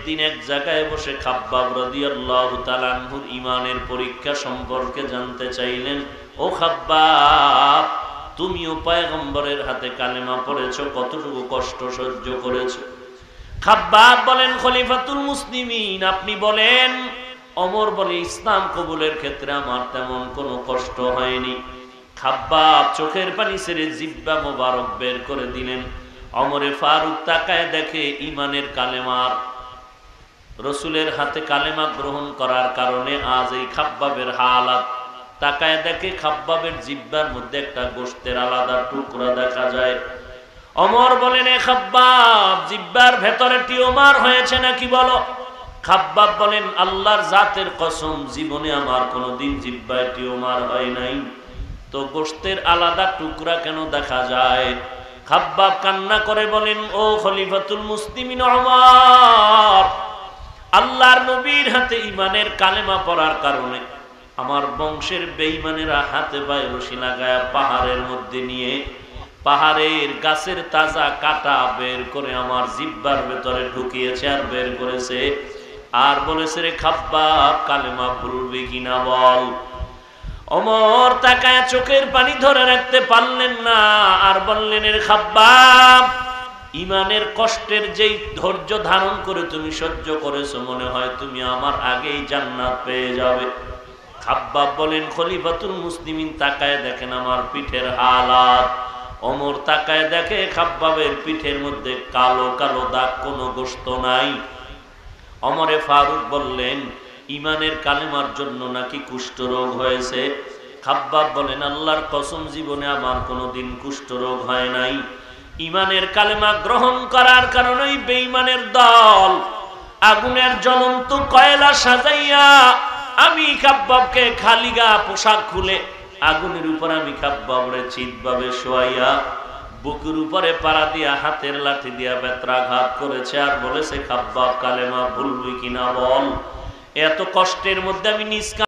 একদিন এক জায়গায় বসে খাব্বাব রাদিয়াল্লাহু তাআলা আনহুর ঈমানের পরীক্ষা সম্পর্কে জানতে চাইলেন। ও খাব্বাব, তুমিও পয়গম্বরের হাতে কালেমা পড়েছো, কতটুকু কষ্ট সহ্য করেছো? খাব্বাব বলেন, খলিফাতুল মুসলিমিন, আপনি বলেন। ওমর বলে, ইসলাম কবুলের ক্ষেত্রে আমার তেমন কোনো কষ্ট হয়নি। খাব্বাব চোখের পানি ছেড়ে জিহ্বা মোবারক বের করে দিলেন। ওমরে ফারুক তাকায় দেখে ঈমানের কালেমার, রসুলের হাতে কালেমা গ্রহণ করার কারণে আজ এই খাব্বাবের হালাত। তাকায় দেখে খাব্বাবের জিহ্বার মধ্যে একটা গোশতের আলাদা টুকরা দেখা যায়। ওমর বলেন, এ খাব্বাব, জিহ্বার ভেতরে টিউমার হয়েছে নাকি বলো? খাব্বাব বলেন, আল্লাহর জাতের কসম, জীবনে আমার কোনোদিন জিহ্বায় টিউমার হয় নাই, তো গোশতের আলাদা টুকরা কেন দেখা যায়? খাব্বাব কান্না করে বলেন, ও খলিফাতুল মুসলিমিন ওমর, আল্লাহর নবীর হাতে ঈমানের কালেমা পড়ার কারণে আমার বংশের বেঈমানেরা হাতে পায়ে রশি লাগায়া পাহাড়ের মধ্যে নিয়ে পাহাড়ের গাছের তাজা কাটা বের করে আমার জিহ্বার ভেতরে ঢুকিয়েছে আর বের করেছে, আর বলেছে, রে খাব্বাব, কালেমা ভুলবি কিনা বল। ওমর তাকায় চোখের পানি ধরে রাখতে পারলেন না, আর বললেন, এর খাব্বাব, ঈমানের কষ্টের যেই ধৈর্য ধারণ করে তুমি সহ্য করেছো, মনে হয় তুমি আমার আগেই জান্নাত পেয়ে যাবে। খাব্বাব বলেন, খলিফাতুল মুসলিমিন, তাকায় দেখেন আমার পিঠের হালাত। ওমর তাকায় দেখে খাব্বাবের পিঠের মধ্যে কালো কালো দাগ, কোনো গোশত নাই। ওমরে ফারুক বললেন, ঈমানের কালেমার জন্য নাকি কুষ্ঠরোগ হয়েছে? খাব্বাব বলেন, আল্লাহর কসম, জীবনে আমার কোনোদিন কুষ্ঠরোগ হয় নাই। ঈমানের কালেমা গ্রহণ করার কারণেই বেঈমানের দল আগুনের জ্বলন্ত কয়লা সাজাইয়া আমি খাব্বাবকে খালি গা পোশাক খুলে আগুনের উপর আমি খাব্বাবরে চিৎভাবে শোয়াইয়া বুকের উপরে পাড়া দিয়া হাতের লাঠি দিয়া বেত্রাঘাত করেছে, আর বলেছে, খাব্বাব, কালেমা ভুলবি কিনা বল। এত কষ্টের মধ্যে আমি নিজ